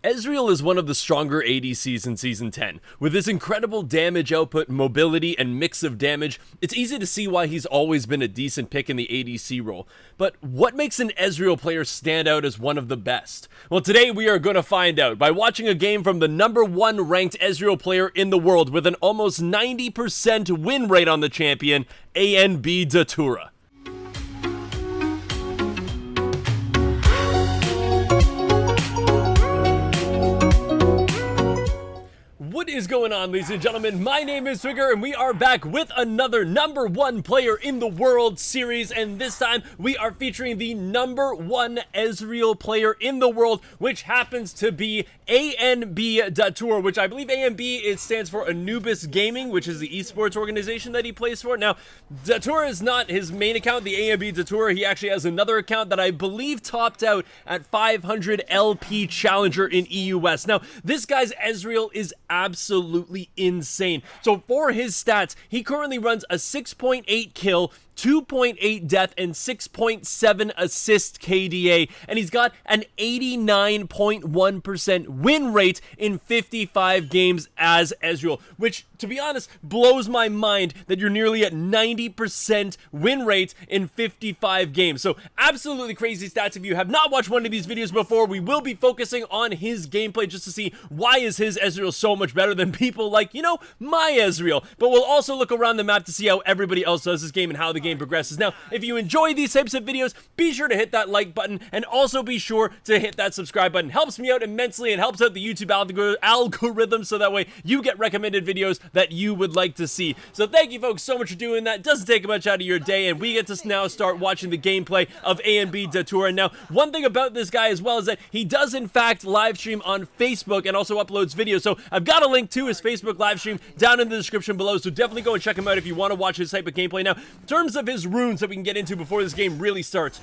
Ezreal is one of the stronger ADCs in Season 10. With his incredible damage output, mobility, and mix of damage, it's easy to see why he's always been a decent pick in the ADC role. But what makes an Ezreal player stand out as one of the best? Well, today we are going to find out by watching a game from the #1 ranked Ezreal player in the world with an almost 90% win rate on the champion, ANB Datura. What is going on, ladies and gentlemen? My name is Twigger, and we are back with another #1 player in the world series, and this time we are featuring the #1 Ezreal player in the world, which happens to be ANB Datura, which I believe ANB stands for Anubis Gaming, which is the esports organization that he plays for. Now, Datura is not his main account, the ANB Datura. He actually has another account that I believe topped out at 500 LP Challenger in EUS. Now, this guy's Ezreal is absolutely insane. So for his stats, he currently runs a 6.8 kill, 2.8 death, and 6.7 assist KDA, and he's got an 89.1% win rate in 55 games as Ezreal, which, to be honest, blows my mind that you're nearly at 90% win rate in 55 games. So absolutely crazy stats. If you have not watched one of these videos before, we will be focusing on his gameplay just to see why is his Ezreal so much better than people like, you know, my Ezreal. But we'll also look around the map to see how everybody else does this game and how the game progresses. Now, if you enjoy these types of videos, be sure to hit that like button and also be sure to hit that subscribe button. Helps me out immensely and helps out the YouTube algorithm so that way you get recommended videos that you would like to see. So thank you folks so much for doing that. It doesn't take much out of your day, and we get to now start watching the gameplay of ANB Datura. Now, one thing about this guy as well is that he does in fact live stream on Facebook and also uploads videos. So I've got a link to his Facebook live stream down in the description below, so definitely go and check him out if you want to watch his type of gameplay. Now, in terms of his runes that we can get into before this game really starts,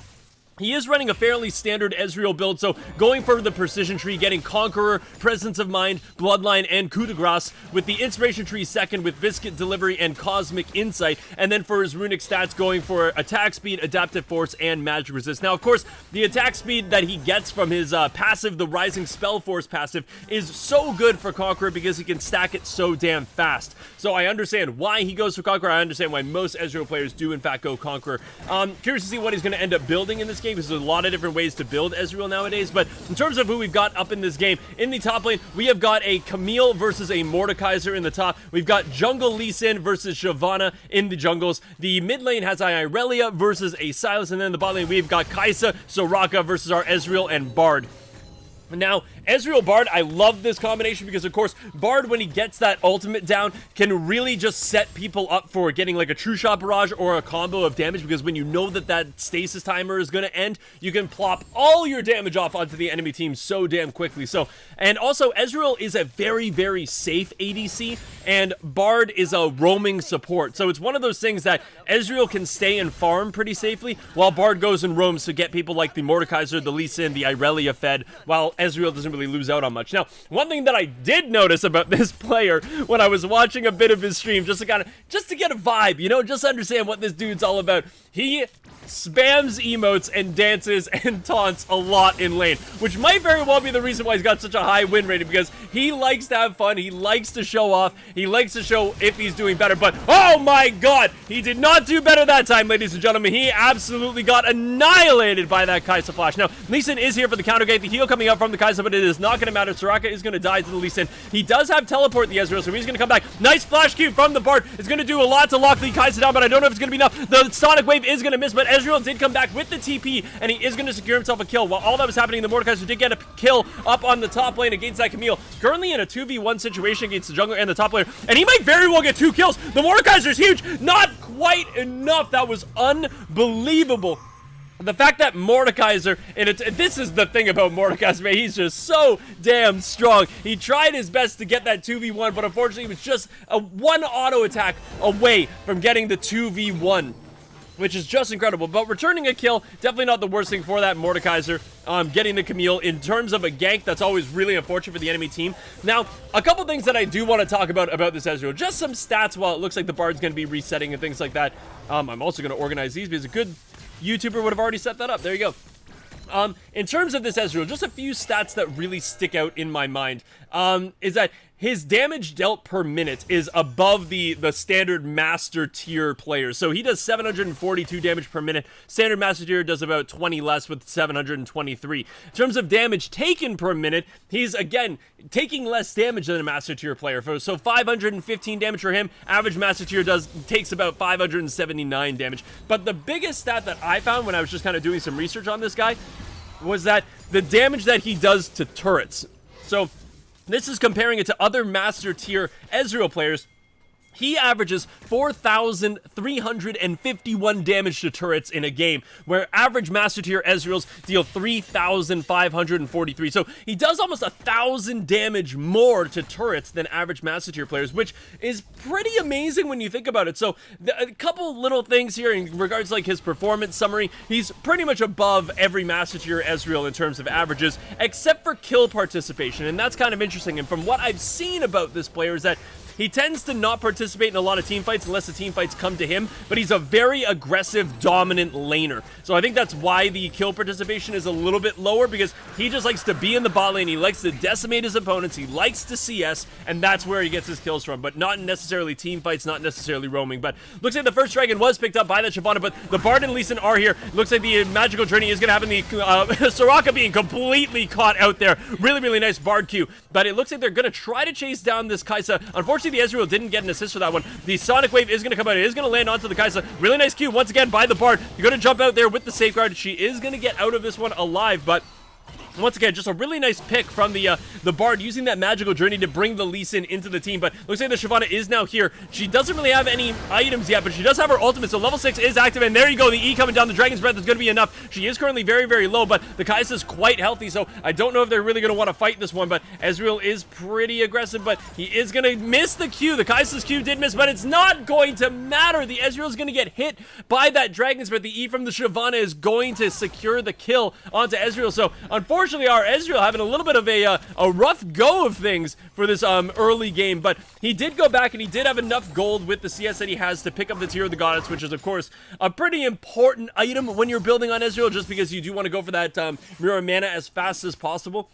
he is running a fairly standard Ezreal build, so going for the precision tree, getting Conqueror, Presence of Mind, Bloodline, and Coup de Grace, with the Inspiration tree second with Biscuit Delivery and Cosmic Insight, and then for his runic stats going for Attack Speed, Adaptive Force, and Magic Resist. Now, of course, the attack speed that he gets from his passive, the Rising Spell Force passive, is so good for Conqueror because he can stack it so damn fast. So I understand why he goes for Conqueror. I understand why most Ezreal players do in fact go Conqueror. Curious to see what he's going to end up building in this game, because there's a lot of different ways to build Ezreal nowadays. But in terms of who we've got up in this game, in the top lane, we have got a Camille versus a Mordekaiser in the top. We've got Jungle Lee Sin versus Shyvana in the jungles. The mid lane has a Irelia versus a Sylas, and then in the bot lane, we've got Kai'Sa, Soraka versus our Ezreal and Bard. Now, Ezreal Bard, I love this combination because, of course, Bard, when he gets that ultimate down, can really just set people up for getting like a True Shot Barrage or a combo of damage, because when you know that that stasis timer is going to end, you can plop all your damage off onto the enemy team so damn quickly. So, and also, Ezreal is a very, very safe ADC, and Bard is a roaming support. So it's one of those things that Ezreal can stay and farm pretty safely, while Bard goes and roams to get people like the Mordekaiser, the Lee Sin, the Irelia fed, while Ezreal doesn't really lose out on much. Now, one thing that I did notice about this player when I was watching a bit of his stream, just to get a vibe, you know, just to understand what this dude's all about, he spams emotes and dances and taunts a lot in lane, which might very well be the reason why he's got such a high win rate, because he likes to have fun, he likes to show off, he likes to show if he's doing better. But oh my god, he did not do better that time, ladies and gentlemen. He absolutely got annihilated by that Kai'Sa flash. Now, Lee Sin is here for the counter gate, the heal coming out from the Kai'Sa, but it is not going to matter. Soraka is going to die to the Lee Sin. He does have teleport the Ezreal, so he's going to come back. Nice flash cube from the Bard. It's going to do a lot to lock the Kai'Sa down, but I don't know if it's going to be enough. The Sonic Wave is going to miss, but Ezreal did come back with the TP, and he is going to secure himself a kill. While all that was happening, the Mordekaiser did get a kill up on the top lane against that Camille. Currently in a 2v1 situation against the jungler and the top laner, and he might very well get 2 kills. The Mordekaiser is huge. Not quite enough. That was unbelievable. The fact that Mordekaiser, and this is the thing about Mordekaiser, man, he's just so damn strong. He tried his best to get that 2v1, but unfortunately he was just a 1 auto attack away from getting the 2v1. Which is just incredible. But returning a kill, definitely not the worst thing for that Mordekaiser. Getting the Camille. In terms of a gank, that's always really unfortunate for the enemy team. Now, a couple things that I do want to talk about this Ezreal. Just some stats while it looks like the Bard's going to be resetting and things like that. I'm also going to organize these because a good YouTuber would have already set that up. There you go. In terms of this Ezreal, just a few stats that really stick out in my mind, is that his damage dealt per minute is above the standard master tier players. So he does 742 damage per minute. Standard master tier does about 20 less with 723. In terms of damage taken per minute, he's, again, taking less damage than a master tier player. So 515 damage for him. Average master tier takes about 579 damage. But the biggest stat that I found when I was just kind of doing some research on this guy was that the damage that he does to turrets. So this is comparing it to other master tier Ezreal players. He averages 4,351 damage to turrets in a game, where average master tier Ezreals deal 3,543. So he does almost 1,000 damage more to turrets than average master tier players, which is pretty amazing when you think about it. So a couple little things here in regards to like his performance summary. He's pretty much above every master tier Ezreal in terms of averages, except for kill participation, and that's kind of interesting. And from what I've seen about this player is that he tends to not participate in a lot of team fights unless the team fights come to him, but he's a very aggressive, dominant laner. So I think that's why the kill participation is a little bit lower, because he just likes to be in the bot lane, he likes to decimate his opponents, he likes to CS, and that's where he gets his kills from, but not necessarily team fights, not necessarily roaming. But looks like the first dragon was picked up by the Shyvana, but the Bard and Lee Sin are here. Looks like the magical journey is going to happen, the Soraka being completely caught out there. Really, really nice Bard Q, but it looks like they're going to try to chase down this Kai'Sa. Unfortunately, the Ezreal didn't get an assist for that one. The Sonic Wave is going to come out. It is going to land onto the Kai'Sa. Really nice Q once again by the Bard. You're going to jump out there with the safeguard. She is going to get out of this one alive, but once again, just a really nice pick from the Bard, using that magical journey to bring the Lee Sin into the team. But looks like the Shyvana is now here. She doesn't really have any items yet, but she does have her ultimate, so level 6 is active, and there you go, the E coming down. The Dragon's Breath is going to be enough. She is currently very, very low, but the Kai'Sa is quite healthy, so I don't know if they're really going to want to fight this one, but Ezreal is pretty aggressive, but he is going to miss the Q. The Kai'Sa's Q did miss, but it's not going to matter. The Ezreal is going to get hit by that Dragon's Breath. The E from the Shyvana is going to secure the kill onto Ezreal, so unfortunately our Ezreal having a little bit of a rough go of things for this early game, but he did go back and he did have enough gold with the CS that he has to pick up the Tear of the Goddess, which is of course a pretty important item when you're building on Ezreal, just because you do want to go for that mirror mana as fast as possible.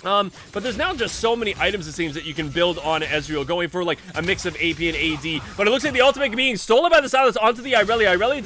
But there's now just so many items, it seems, that you can build on Ezreal, going for like a mix of AP and AD. But it looks like the ultimate being stolen by the Silence onto the Irelia. Irelia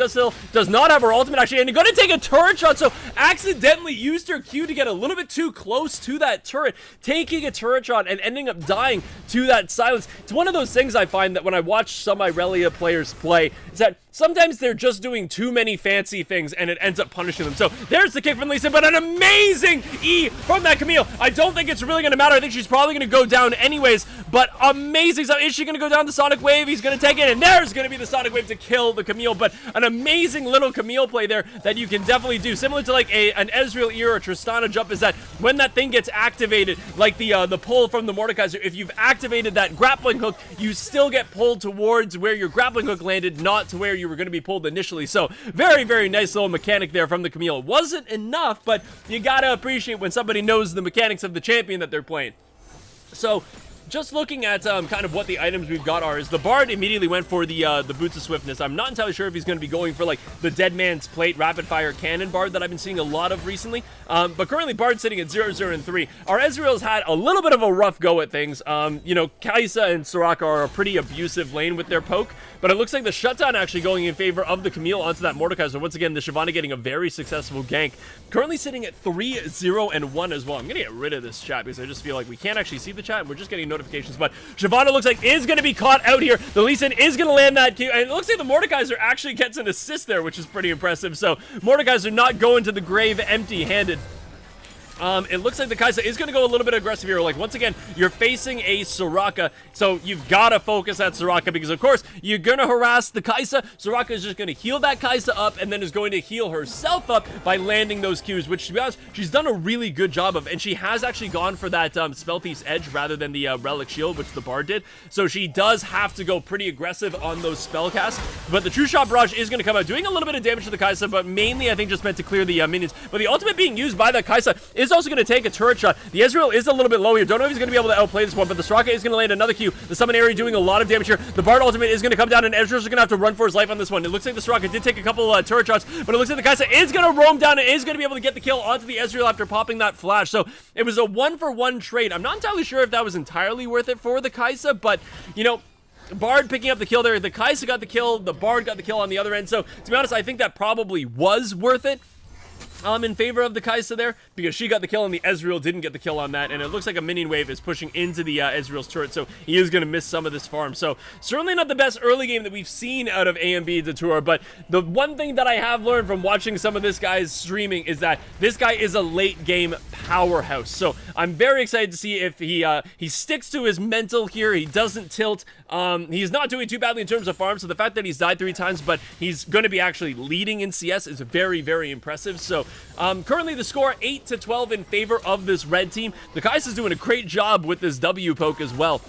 does not have her ultimate, actually, and going to take a turret shot, so accidentally used her Q to get a little bit too close to that turret, taking a turret shot and ending up dying to that Silence. It's one of those things I find that when I watch some Irelia players play, is that sometimes they're just doing too many fancy things and it ends up punishing them. So there's the kick from Lee Sin, but an amazing E from that Camille. I don't think it's really going to matter. I think she's probably going to go down anyways, but amazing. So is she going to go down the Sonic Wave? He's going to take it, and there's going to be the Sonic Wave to kill the Camille, but an amazing little Camille play there that you can definitely do. Similar to like an Ezreal E or a Tristana jump, is that when that thing gets activated, like the pull from the Mordekaiser, if you've activated that grappling hook, you still get pulled towards where your grappling hook landed, not to where you were going to be pulled initially. So very, very nice little mechanic there from the Camille. It wasn't enough, but you gotta appreciate when somebody knows the mechanics of the champion that they're playing. So just looking at kind of what the items we've got are, is the Bard immediately went for the Boots of Swiftness. I'm not entirely sure if he's going to be going for like the Dead Man's Plate rapid fire cannon Bard that I've been seeing a lot of recently, but currently Bard's sitting at 0, 0, and 3. Our Ezreal's had a little bit of a rough go at things. You know, Kai'Sa and Soraka are a pretty abusive lane with their poke, but it looks like the shutdown actually going in favor of the Camille onto that Mordekaiser. Once again, the Shyvana getting a very successful gank. Currently sitting at 3, 0, and 1 as well. I'm going to get rid of this chat because I just feel like we can't actually see the chat and we're just getting notifications. But Shyvana looks like is going to be caught out here. The Lee Sin is going to land that Q, and it looks like the Mordekaiser actually gets an assist there, which is pretty impressive. So Mordekaiser not going to the grave empty-handed. It looks like the Kai'Sa is going to go a little bit aggressive here. Like, once again, you're facing a Soraka, so you've got to focus at Soraka because, of course, you're going to harass the Kai'Sa. Soraka is just going to heal that Kai'Sa up and then is going to heal herself up by landing those Qs, which, to be honest, she's done a really good job of, and she has actually gone for that Spell Thief's Edge rather than the Relic Shield, which the Bard did, so she does have to go pretty aggressive on those spell casts, but the True Shot Barrage is going to come out, doing a little bit of damage to the Kai'Sa, but mainly, I think, just meant to clear the minions. But the ultimate being used by the Kai'Sa is is also going to take a turret shot. The Ezreal is a little bit low here. Don't know if he's going to be able to outplay this one, but the Soraka is going to land another Q. The Summon Area doing a lot of damage here. The Bard ultimate is going to come down, and Ezreal's going to have to run for his life on this one. It looks like the Soraka did take a couple turret shots, but it looks like the Kai'Sa is going to roam down and is going to be able to get the kill onto the Ezreal after popping that flash. So it was a 1-for-1 trade. I'm not entirely sure if that was entirely worth it for the Kai'Sa, but, you know, Bard picking up the kill there. The Kai'Sa got the kill. The Bard got the kill on the other end. So, to be honest, I think that probably was worth it. In favor of the Kai'Sa there, because she got the kill and the Ezreal didn't get the kill on that, and it looks like a minion wave is pushing into the Ezreal's turret, so he is going to miss some of this farm. So certainly not the best early game that we've seen out of AMB the tour, but the one thing that I have learned from watching some of this guy's streaming is that this guy is a late game powerhouse. So I'm very excited to see if he sticks to his mental here. He doesn't tilt. He's not doing too badly in terms of farm, so the fact that he's died 3 times, but he's going to be actually leading in CS is very, very impressive. So currently the score 8-12 in favor of this red team. The Kai'Sa's doing a great job with this W poke as well.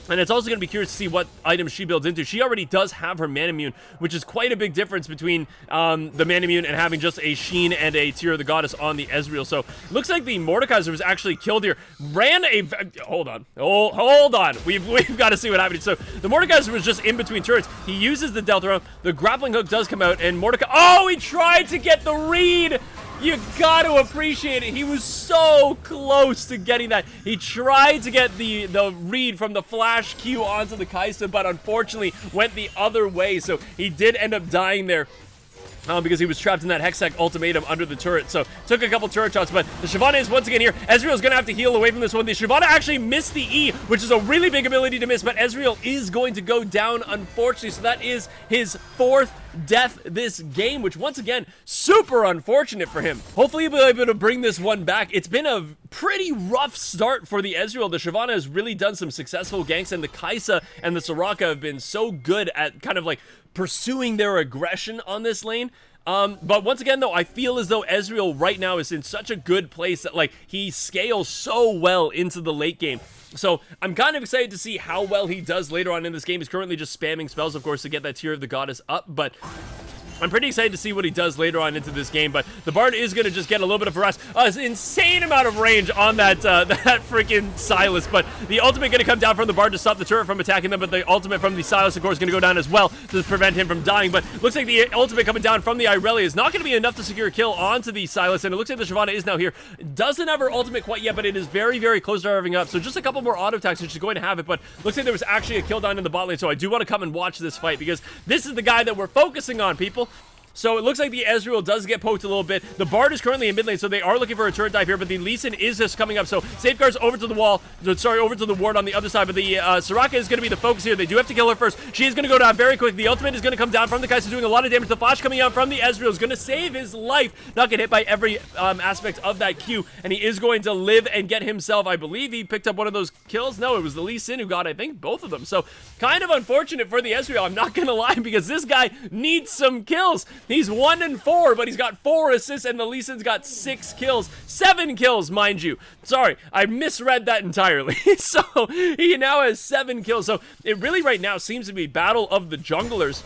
And it's also going to be curious to see what items she builds into. She already does have her Manamune, which is quite a big difference between the Manamune and having just a Sheen and a Tear of the Goddess on the Ezreal. So, looks like the Mordekaiser was actually killed here. Ran a... Hold on. Oh, hold on. We've got to see what happened. So, the Mordekaiser was just in between turrets. He uses the Delta Round. The grappling hook does come out, and Mordekaiser... Oh, he tried to get the read! You got to appreciate it. He was so close to getting that. He tried to get the read from the flash Q onto the Kai'Sa, but unfortunately went the other way. So he did end up dying there. Because he was trapped in that Hextech ultimatum under the turret. So, took a couple turret shots, but the Shyvana is once again here. Ezreal's going to have to heal away from this one. The Shyvana actually missed the E, which is a really big ability to miss, but Ezreal is going to go down, unfortunately. So, that is his 4th death this game, which once again, super unfortunate for him. Hopefully he'll be able to bring this one back. It's been a pretty rough start for the Ezreal. The Shyvana has really done some successful ganks, and the Kai'Sa and the Soraka have been so good at kind of like pursuing their aggression on this lane. But once again, though, I feel as though Ezreal right now is in such a good place that, like, he scales so well into the late game. So, I'm kind of excited to see how well he does later on in this game. He's currently just spamming spells, of course, to get that Tear of the Goddess up, but I'm pretty excited to see what he does later on into this game, but the Bard is going to just get a little bit of harass. An insane amount of range on that that freaking Sylas, but the ultimate going to come down from the Bard to stop the turret from attacking them, but the ultimate from the Sylas, of course, is going to go down as well to prevent him from dying, but looks like the ultimate coming down from the Irelia is not going to be enough to secure a kill onto the Sylas, and it looks like the Shyvana is now here. Doesn't have her ultimate quite yet, but it is very, very close to having up, so just a couple more auto attacks, and she's going to have it, but looks like there was actually a kill down in the bot lane, so I do want to come and watch this fight, because this is the guy that we're focusing on, people. So it looks like the Ezreal does get poked a little bit. The Bard is currently in mid lane, so they are looking for a turret dive here, but the Lee Sin is just coming up. So Safeguard's over to the wall, sorry, over to the ward on the other side, but the Soraka is going to be the focus here. They do have to kill her first. She is going to go down very quick. The ultimate is going to come down from the Kai'Sa, doing a lot of damage. The flash coming out from the Ezreal is going to save his life. Not get hit by every aspect of that Q, and he is going to live and get himself, I believe he picked up one of those kills. No, it was the Lee Sin who got, I think, both of them. So kind of unfortunate for the Ezreal, I'm not going to lie, because this guy needs some kills. He's 1-4, but he's got 4 assists, and the Lee Sin's got 6 kills. 7 kills, mind you. Sorry, I misread that entirely. So, he now has 7 kills. So, it really right now seems to be battle of the junglers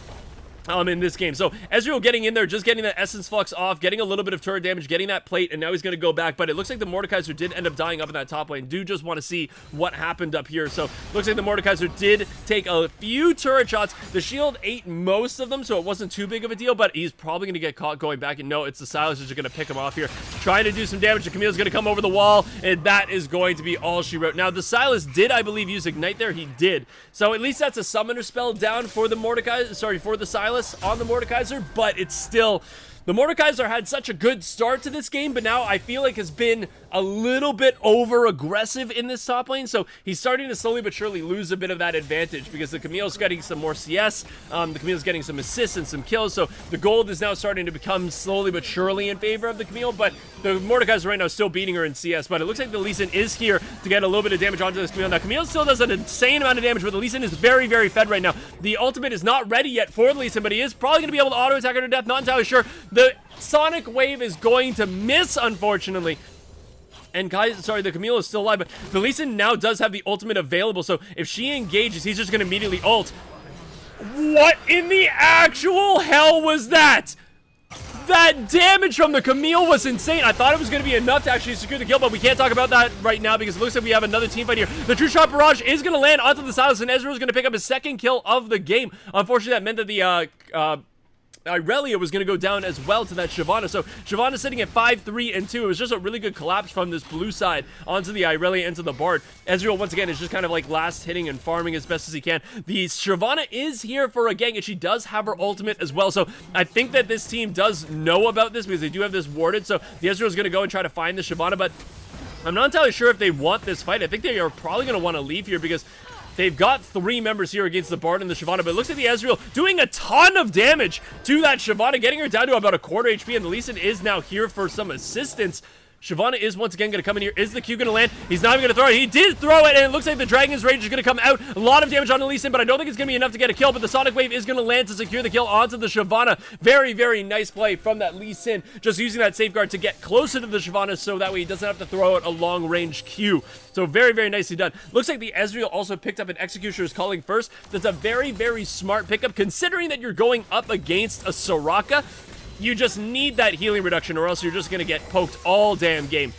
in this game. So Ezreal getting in there, just getting that Essence Flux off, getting a little bit of turret damage, getting that plate, and now he's going to go back, but it looks like the Mordekaiser did end up dying up in that top lane. Do just want to see what happened up here. So looks like the Mordekaiser did take a few turret shots. The shield ate most of them, so it wasn't too big of a deal, but he's probably going to get caught going back, and no, it's the Sylas who's going to pick him off here, trying to do some damage. The Camille's going to come over the wall, and that is going to be all she wrote. Now, the Sylas did, I believe, use Ignite there. He did. So at least that's a summoner spell down for the Mordekaiser, sorry, for the Sylas on the Mordekaiser, but it's still... The Mordekaiser had such a good start to this game, but now I feel like has been a little bit over-aggressive in this top lane, so he's starting to slowly but surely lose a bit of that advantage because the Camille's getting some more CS, the Camille's getting some assists and some kills, so the gold is now starting to become slowly but surely in favor of the Camille, but the Mordekaiser right now is still beating her in CS, but it looks like the Lee Sin is here to get a little bit of damage onto this Camille. Now, Camille still does an insane amount of damage, but the Lee Sin is very, very fed right now. The ultimate is not ready yet for the Lee Sin, but he is probably going to be able to auto-attack her to death, not entirely sure. The Sonic Wave is going to miss, unfortunately. And the Camille is still alive, but the Lee Sin now does have the ultimate available, so if she engages, he's just going to immediately ult. What in the actual hell was that? That damage from the Camille was insane. I thought it was going to be enough to actually secure the kill, but we can't talk about that right now because it looks like we have another team fight here. The True Shot Barrage is going to land onto the Silas, and Ezreal is going to pick up his second kill of the game. Unfortunately, that meant that the Irelia was going to go down as well to that Shyvana. So Shyvana sitting at 5-3 and 2. It was just a really good collapse from this blue side onto the Irelia into the Bard. Ezreal once again is just kind of like last hitting and farming as best as he can. The Shyvana is here for a gank, and she does have her ultimate as well. So I think that this team does know about this because they do have this warded. So the Ezreal is going to go and try to find the Shyvana, but I'm not entirely sure if they want this fight. I think they are probably going to want to leave here because they've got 3 members here against the Bard and the Shyvana, but it looks like the Ezreal doing a ton of damage to that Shyvana, getting her down to about a quarter HP, and the Lee Sin is now here for some assistance. Shyvana is once again going to come in here. Is the Q going to land? He's not even going to throw it. He did throw it, and it looks like the Dragon's Rage is going to come out. A lot of damage on the Lee Sin, but I don't think it's going to be enough to get a kill, but the Sonic Wave is going to land to secure the kill onto the Shyvana. Very, very nice play from that Lee Sin, just using that safeguard to get closer to the Shyvana so that way he doesn't have to throw out a long-range Q. So very, very nicely done. Looks like the Ezreal also picked up an Executioner's Calling first. That's a very, very smart pickup, considering that you're going up against a Soraka. You just need that healing reduction, or else you're just going to get poked all damn game.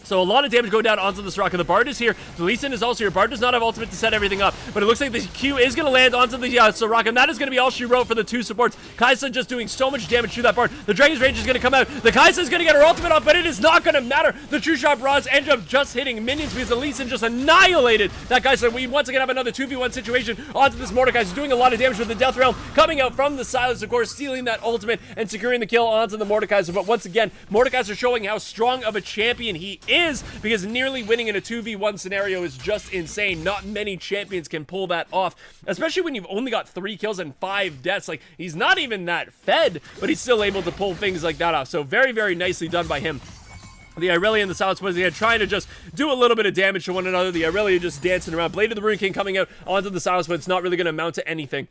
So a lot of damage going down onto the Soraka. The Bard is here. The Lee Sin is also here. Bard does not have ultimate to set everything up, but it looks like the Q is going to land onto the Soraka, and that is going to be all she wrote for the 2 supports. Kai'Sa just doing so much damage to that Bard. The Dragon's Rage is going to come out. The Kai'Sa is going to get her ultimate off, but it is not going to matter. The True Shot Barrage ended up just hitting minions because the Lee Sin just annihilated that Kai'Sa. We once again have another 2v1 situation onto this Mordekaiser. He's doing a lot of damage with the Death Realm coming out from the Silas, of course, stealing that ultimate and securing the kill onto the Mordekaiser. But once again, Mordekaiser showing how strong of a champion he is, because nearly winning in a 2v1 scenario is just insane. Not many champions can pull that off, especially when you've only got 3 kills and 5 deaths. Like, he's not even that fed, but he's still able to pull things like that off. So very, very nicely done by him. The Irelia and the Silas was again trying to just do a little bit of damage to one another. The Irelia just dancing around. Blade of the Ruin King coming out onto the Silas, but it's not really going to amount to anything.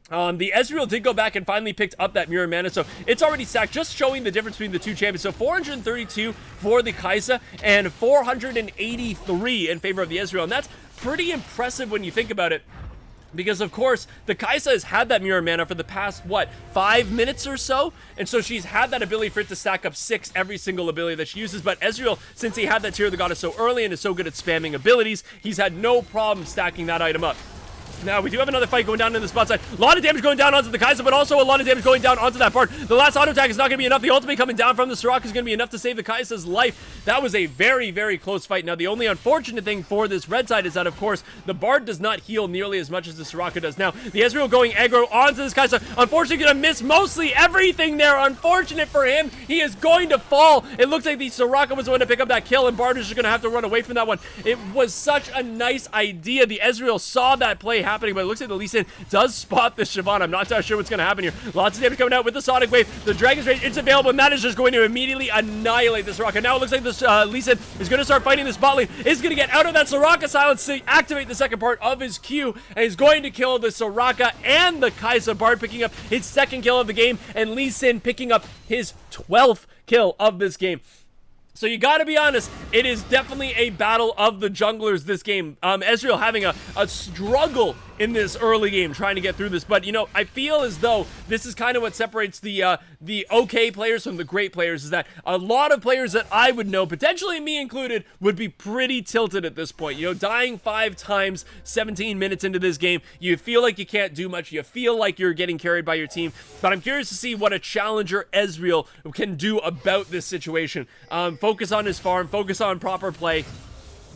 The Ezreal did go back and finally picked up that Mirror Mana, so it's already stacked, just showing the difference between the 2 champions. So 432 for the Kai'Sa and 483 in favor of the Ezreal, and that's pretty impressive when you think about it. Because, of course, the Kai'Sa has had that Mirror Mana for the past, 5 minutes or so? And so she's had that ability for it to stack up 6 every single ability that she uses. But Ezreal, since he had that Tear of the Goddess so early and is so good at spamming abilities, he's had no problem stacking that item up. Now, we do have another fight going down in the spot side. A lot of damage going down onto the Kai'Sa, but also a lot of damage going down onto that Bard. The last auto attack is not going to be enough. The ultimate coming down from the Soraka is going to be enough to save the Kai'Sa's life. That was a very, very close fight. Now, the only unfortunate thing for this red side is that, of course, the Bard does not heal nearly as much as the Soraka does. Now, the Ezreal going aggro onto this Kai'Sa. Unfortunately, going to miss mostly everything there. Unfortunate for him. He is going to fall. It looks like the Soraka was the one to pick up that kill, and Bard is just going to have to run away from that one. It was such a nice idea. The Ezreal saw that play happening, but it looks like the Lee Sin does spot the Shyvana. I'm not entirely sure what's going to happen here. Lots of damage coming out with the Sonic Wave. The Dragon's Rage, it's available, and that is just going to immediately annihilate this Soraka. Now it looks like this Lee Sin is going to start fighting this bot lane. Is going to get out of that Soraka silence to activate the second part of his Q, and he's going to kill the Soraka and the Kai'Sa. Bard picking up his 2nd kill of the game, and Lee Sin picking up his 12th kill of this game. So you gotta be honest, it is definitely a battle of the junglers this game. Ezreal having a struggle in this early game trying to get through this, but you know, I feel as though this is kind of what separates the okay players from the great players, is that a lot of players that I would know, potentially me included, would be pretty tilted at this point. You know, dying 5 times 17 minutes into this game, you feel like you can't do much, you feel like you're getting carried by your team, but I'm curious to see what a challenger Ezreal can do about this situation. Focus on his farm, focus on proper play,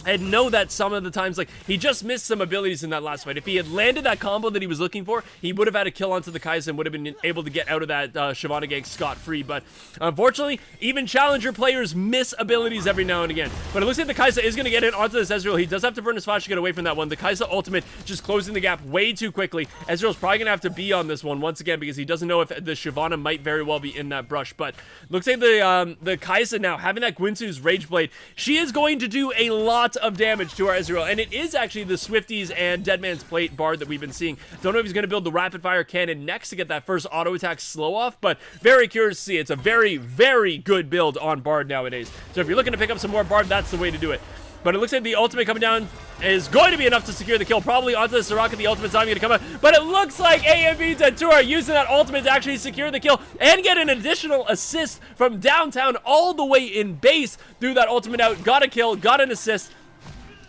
and know that some of the times, like, he just missed some abilities in that last fight. If he had landed that combo that he was looking for, he would have had a kill onto the Kai'Sa and would have been able to get out of that Shyvana gank scot-free. But unfortunately, even challenger players miss abilities every now and again. But it looks like the Kai'Sa is going to get in onto this Ezreal. He does have to burn his flash to get away from that one. The Kai'Sa ultimate just closing the gap way too quickly. Ezreal's probably going to have to be on this one once again because he doesn't know if the Shyvana might very well be in that brush. But looks like the Kai'Sa now, having that Gwynsu's Rage Blade, she is going to do a lot of damage to our Ezreal, and it is actually the Swifties and Dead Man's Plate Bard that we've been seeing. Don't know if he's going to build the Rapid Fire Cannon next to get that first auto attack slow off, but very curious to see. It's a very, very good build on Bard nowadays. So if you're looking to pick up some more Bard, that's the way to do it. But it looks like the ultimate coming down is going to be enough to secure the kill. Probably onto the Soraka. The ultimate's not going to come out. But it looks like AMV Tattoo are using that ultimate to actually secure the kill and get an additional assist from downtown all the way in base. Threw that ultimate out. Got a kill. Got an assist.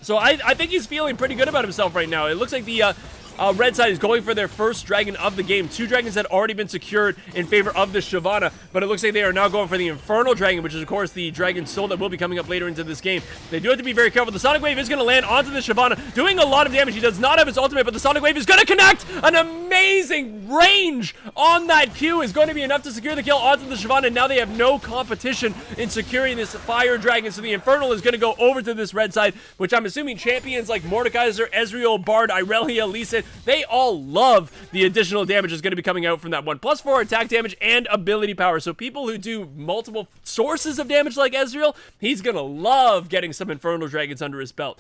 So I think he's feeling pretty good about himself right now. It looks like the red side is going for their first dragon of the game. 2 dragons had already been secured in favor of the Shyvana, but it looks like they are now going for the Infernal Dragon, which is, of course, the Dragon Soul that will be coming up later into this game. They do have to be very careful. The Sonic Wave is going to land onto the Shyvana, doing a lot of damage. He does not have his ultimate, but the Sonic Wave is going to connect. An amazing range on that Q is going to be enough to secure the kill onto the Shyvana, and now they have no competition in securing this Fire Dragon, so the Infernal is going to go over to this red side, which I'm assuming champions like Mordekaiser, Ezreal, Bard, Irelia, Lee Sin, they all love the additional damage that's going to be coming out from that one. +4 attack damage and ability power. So people who do multiple sources of damage like Ezreal, he's going to love getting some Infernal Dragons under his belt.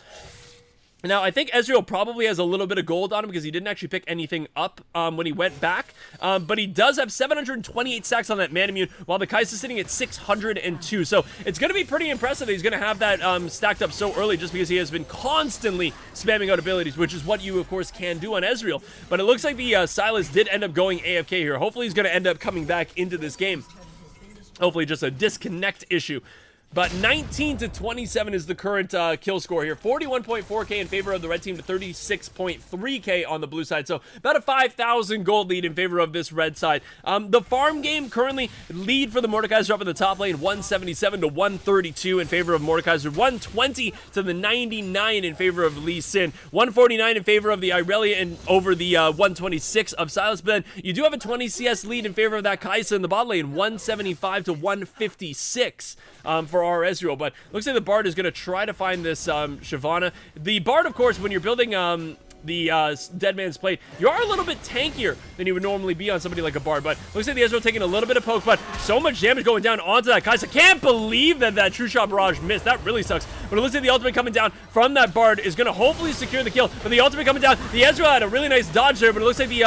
Now, I think Ezreal probably has a little bit of gold on him because he didn't actually pick anything up when he went back. But he does have 728 stacks on that Mana Immune, while the Kai'Sa's sitting at 602. So it's going to be pretty impressive that he's going to have that stacked up so early just because he has been constantly spamming out abilities, which is what you, of course, can do on Ezreal. But it looks like the Sylas did end up going AFK here. Hopefully he's going to end up coming back into this game. Hopefully just a disconnect issue. But 19-27 is the current kill score here. 41.4k in favor of the red team to 36.3k on the blue side. So about a 5,000 gold lead in favor of this red side. The farm game currently lead for the Mordekaiser up in the top lane, 177 to 132 in favor of Mordekaiser. 120 to the 99 in favor of Lee Sin. 149 in favor of the Irelia and over the 126 of Sylas. But then you do have a 20 CS lead in favor of that Kai'Sa in the bot lane, 175 to 156 for our Ezreal. But looks like the Bard is going to try to find this Shyvana. The Bard, of course, when you're building the Dead Man's Plate, you are a little bit tankier than you would normally be on somebody like a Bard, but looks like the Ezreal taking a little bit of poke, but so much damage going down onto that Kai'Sa. Can't believe that True Shot Barrage missed. That really sucks. But it looks like the ultimate coming down from that Bard is going to hopefully secure the kill, but the ultimate coming down, the Ezreal had a really nice dodge there, but it looks like the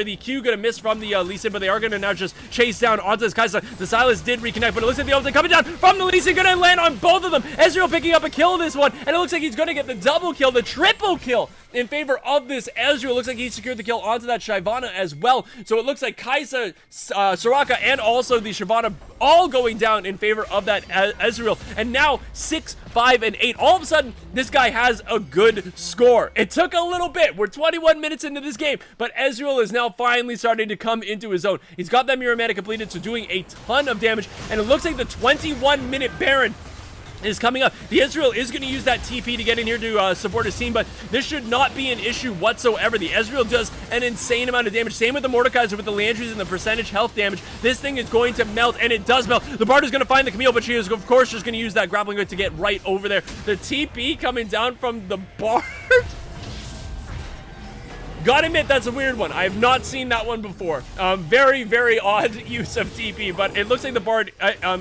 the Q going to miss from the Lee Sin, but they are going to now just chase down onto this Kai'Sa. The Sylas did reconnect, but it looks like the ultimate coming down from the Lee Sin, going to land on both of them. Ezreal picking up a kill this one, and it looks like he's going to get the double kill, the triple kill in favor of this Ezreal. Looks like he secured the kill onto that Shyvana as well. So it looks like Kai'Sa, Soraka, and also the Shyvana all going down in favor of that Ezreal. And now 6, 5, and 8. All of a sudden, this guy has a good score. It took a little bit. We're 21 minutes into this game, but Ezreal is now finally starting to come into his own. He's got that Mirror Mana completed, so doing a ton of damage. And it looks like the 21-minute Baron is coming up. The Ezreal is going to use that TP to get in here to support his team, but this should not be an issue whatsoever. The Ezreal does an insane amount of damage. Same with the Mordekaiser with the Landry's and the percentage health damage. This thing is going to melt, and it does melt. The Bard is going to find the Camille, but she is, of course, just going to use that grappling hook to get right over there. The TP coming down from the Bard. Gotta admit, that's a weird one. I have not seen that one before. Very, very odd use of TP, but it looks like the Bard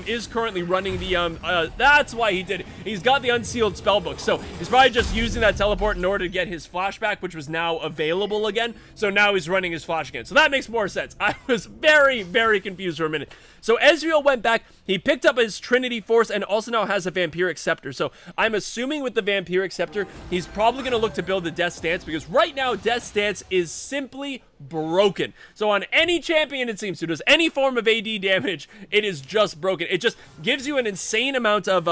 is currently running the, that's why he did it. He's got the unsealed spellbook, so he's probably just using that teleport in order to get his flashback, which was now available again. So now he's running his flash again. So that makes more sense. I was very, very confused for a minute. So Ezreal went back, he picked up his Trinity Force, and also now has a Vampiric Scepter. So I'm assuming with the Vampiric Scepter, he's probably going to look to build the Death Stance, because right now, Death Stance is simply broken. So on any champion, it seems, who does any form of AD damage, it is just broken. It just gives you an insane amount of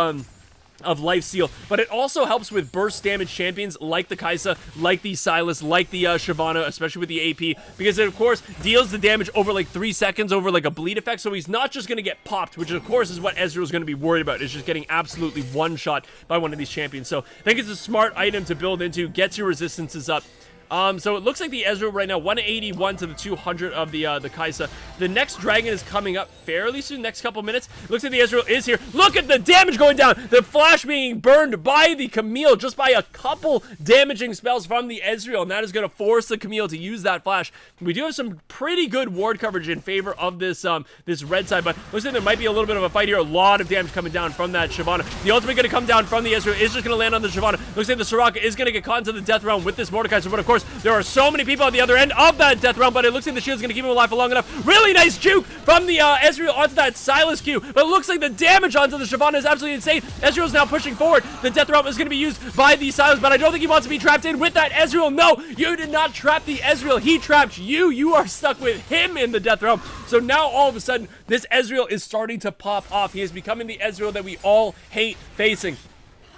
life steal, but it also helps with burst damage champions like the Kai'Sa, like the Sylas, like the Shyvana, especially with the AP, because it, of course, deals the damage over like 3 seconds over like a bleed effect, so he's not just going to get popped, which of course is what Ezreal is going to be worried about, is just getting absolutely one-shot by one of these champions. So I think it's a smart item to build into, gets your resistances up. So it looks like the Ezreal right now, 181 to the 200 of the Kai'Sa. The next dragon is coming up fairly soon, next couple minutes. Looks like the Ezreal is here. Look at the damage going down. The flash being burned by the Camille just by a couple damaging spells from the Ezreal, and that is going to force the Camille to use that flash. We do have some pretty good ward coverage in favor of this this red side, but looks like there might be a little bit of a fight here. A lot of damage coming down from that Shyvana. The ultimate going to come down from the Ezreal, is just going to land on the Shyvana. Looks like the Soraka is going to get caught into the death round with this Mordekaiser, but of course, course, there are so many people on the other end of that death realm, but it looks like the shield's going to keep him alive for long enough. Really nice juke from the Ezreal onto that Sylas Q, but it looks like the damage onto the Shyvana is absolutely insane. Ezreal's now pushing forward. The death realm is going to be used by the Sylas, but I don't think he wants to be trapped in with that Ezreal. No, you did not trap the Ezreal. He trapped you. You are stuck with him in the death realm. So now all of a sudden, this Ezreal is starting to pop off. He is becoming the Ezreal that we all hate facing.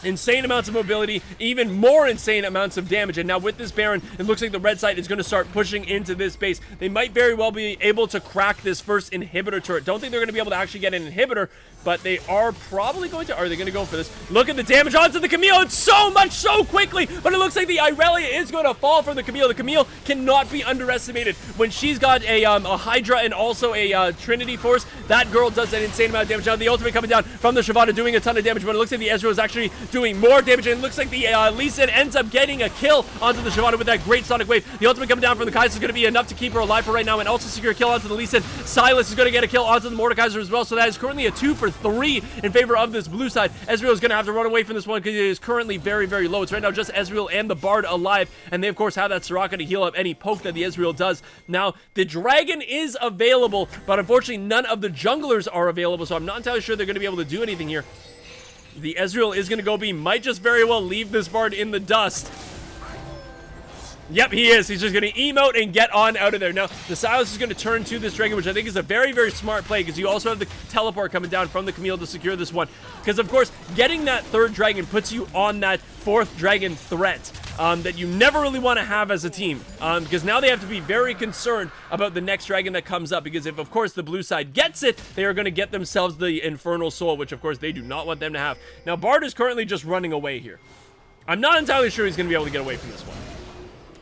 Insane amounts of mobility, even more insane amounts of damage, and now with this Baron, it looks like the red side is going to start pushing into this base. They might very well be able to crack this first inhibitor turret. Don't think they're going to be able to actually get an inhibitor, but they are probably going to. Are they going to go for this? Look at the damage onto the Camille. It's so much so quickly, but it looks like the Irelia is going to fall from the Camille. The Camille cannot be underestimated. When she's got a Hydra and also a Trinity Force, that girl does an insane amount of damage. Now the ultimate coming down from the Shyvana doing a ton of damage, but it looks like the Ezreal is actually doing more damage, and it looks like the Lee Sin ends up getting a kill onto the Shyvana with that great Sonic Wave. The ultimate coming down from the Kai'Sa is going to be enough to keep her alive for right now, and also secure a kill onto the Lee Sin. Sylas is going to get a kill onto the Mordekaiser as well, so that is currently a 2 for 3 in favor of this blue side. Ezreal is going to have to run away from this one because it is currently very, very low. It's right now just Ezreal and the Bard alive, and they of course have that Soraka to heal up any poke that the Ezreal does. Now, the Dragon is available, but unfortunately none of the junglers are available, so I'm not entirely sure they're going to be able to do anything here. The Ezreal is going to go B, might just very well leave this Bard in the dust. Yep, he is. He's just going to emote and get on out of there. Now, the Sylas is going to turn to this Dragon, which I think is a very, very smart play, because you also have the teleport coming down from the Camille to secure this one. Because, of course, getting that third Dragon puts you on that fourth Dragon threat that you never really want to have as a team. Because now they have to be very concerned about the next Dragon that comes up. Because if, of course, the blue side gets it, they are going to get themselves the Infernal Soul, which, of course, they do not want them to have. Now, Bard is currently just running away here. I'm not entirely sure he's going to be able to get away from this one.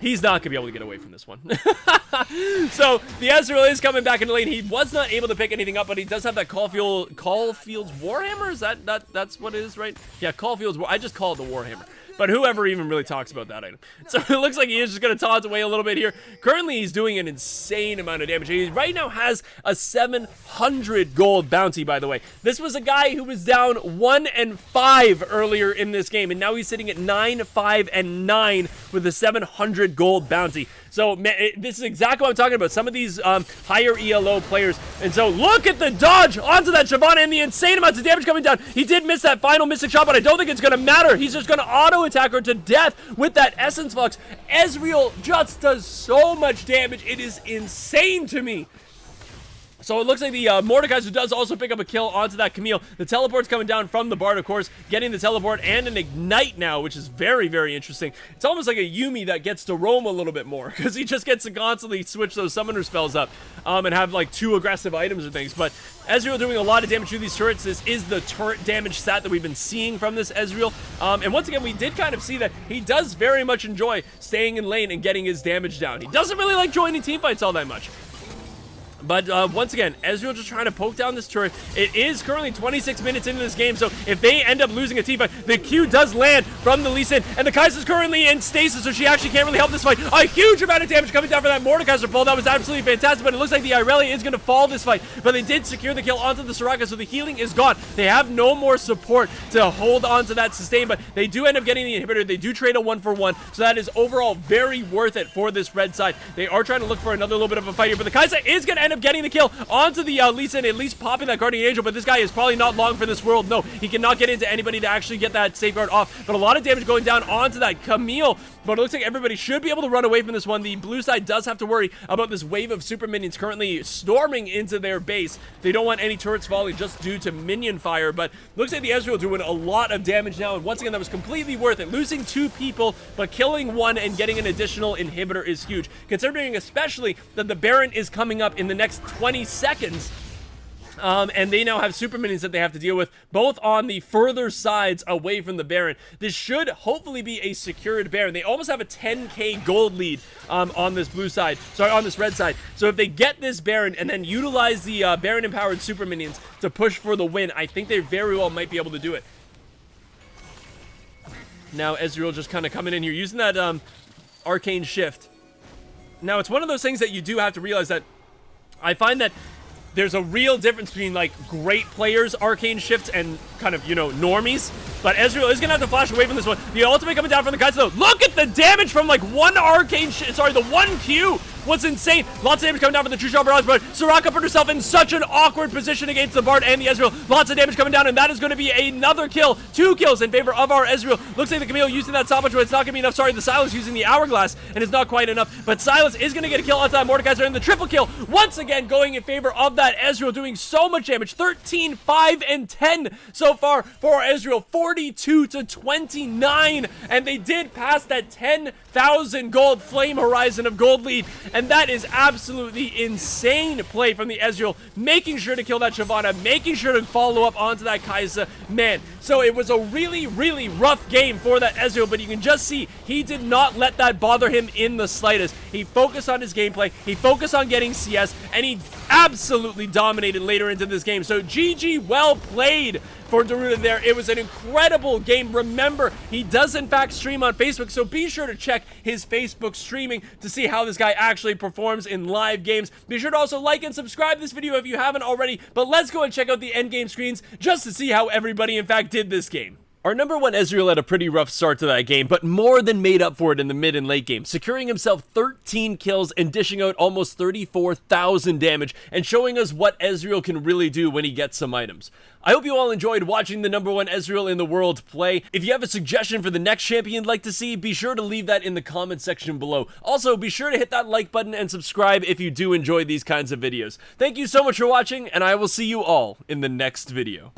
He's not going to be able to get away from this one. So, the Ezreal is coming back into lane. He was not able to pick anything up, but he does have that Caulfield's Warhammer? Is that's what it is, right? Yeah, Caulfield's I just call it the Warhammer. But whoever even really talks about that item. So it looks like he is just going to taunt away a little bit here. Currently, he's doing an insane amount of damage. He right now has a 700 gold bounty, by the way. This was a guy who was down 1 and 5 earlier in this game, and now he's sitting at 9, 5, and 9 with a 700 gold bounty. So, man, this is exactly what I'm talking about. Some of these higher ELO players. And so, look at the dodge onto that Shyvana and the insane amounts of damage coming down. He did miss that final mystic shot, but I don't think it's going to matter. He's just going to auto-attack her to death with that Essence Flux. Ezreal just does so much damage. It is insane to me. So it looks like the Mordekaiser does also pick up a kill onto that Camille. The teleport's coming down from the Bard, of course, getting the teleport and an Ignite now, which is very, very interesting. It's almost like a Yuumi that gets to roam a little bit more, because he just gets to constantly switch those summoner spells up and have like 2 aggressive items or things. But Ezreal doing a lot of damage to these turrets. This is the turret damage stat that we've been seeing from this Ezreal. And once again, we did kind of see that he does very much enjoy staying in lane and getting his damage down. He doesn't really like joining teamfights all that much. But once again, Ezreal just trying to poke down this turret. It is currently 26 minutes into this game, so if they end up losing a teamfight, the Q does land from the Lee Sin, and the Kai'Sa's currently in stasis, so she actually can't really help this fight. A huge amount of damage coming down for that Mordekaiser pull. That was absolutely fantastic, but it looks like the Irelia is going to fall this fight, but they did secure the kill onto the Soraka, so the healing is gone. They have no more support to hold on to that sustain, but they do end up getting the inhibitor. They do trade a 1-for-1, so that is overall very worth it for this red side. They are trying to look for another little bit of a fight here, but the Kai'Sa is going to end up getting the kill onto the Lee Sin, at least popping that Guardian Angel, but this guy is probably not long for this world. No, he cannot get into anybody to actually get that safeguard off, but a lot of damage going down onto that Camille, but it looks like everybody should be able to run away from this one. The blue side does have to worry about this wave of super minions currently storming into their base. They don't want any turrets falling just due to minion fire, but looks like the Ezreal doing a lot of damage now, and once again, that was completely worth it. Losing 2 people, but killing 1 and getting an additional inhibitor is huge, considering especially that the Baron is coming up in the next 20 seconds. And they now have super minions that they have to deal with, both on the further sides away from the Baron. This should hopefully be a secured Baron. They almost have a 10k gold lead on this blue side, sorry, on this red side. So if they get this Baron and then utilize the Baron empowered super minions to push for the win, I think they very well might be able to do it. Now Ezreal just kind of coming in here using that arcane shift. Now it's one of those things that you do have to realize that I find that there's a real difference between, like, great players, Arcane Shift, and kind of, you know, normies. But Ezreal is going to have to flash away from this one. The ultimate coming down from the Kai'Sa, though. Look at the damage from, like, one Arcane sorry, the one Q was insane. Lots of damage coming down from the True Shot Barrage, but Soraka put herself in such an awkward position against the Bard and the Ezreal. Lots of damage coming down, and that is going to be another kill. 2 kills in favor of our Ezreal. Looks like the Camille using that stoppage, but it's not going to be enough. Sorry, the Silas using the Hourglass, and it's not quite enough. But Silas is going to get a kill onto that Mordekaiser, and the triple kill, once again, going in favor of that Ezreal, doing so much damage. 13, 5, and 10 so far for our Ezreal. 42 to 29, and they did pass that 10,000 gold flame horizon of gold lead, and that is absolutely insane play from the Ezreal, making sure to kill that Shyvana, making sure to follow up onto that Kai'Sa. Man, so it was a really, really rough game for that Ezreal, but you can just see he did not let that bother him in the slightest. He focused on his gameplay, he focused on getting CS, and he absolutely dominated later into this game. So GG, well played for Daruda there. It was an incredible game. Remember, he does in fact stream on Facebook, so be sure to check his Facebook streaming to see how this guy actually performs in live games. Be sure to also like and subscribe this video if you haven't already, but let's go and check out the endgame screens just to see how everybody in fact did this game. Our number 1 Ezreal had a pretty rough start to that game, but more than made up for it in the mid and late game, securing himself 13 kills and dishing out almost 34,000 damage, and showing us what Ezreal can really do when he gets some items. I hope you all enjoyed watching the number 1 Ezreal in the world play. If you have a suggestion for the next champion you'd like to see, be sure to leave that in the comment section below. Also, be sure to hit that like button and subscribe if you do enjoy these kinds of videos. Thank you so much for watching, and I will see you all in the next video.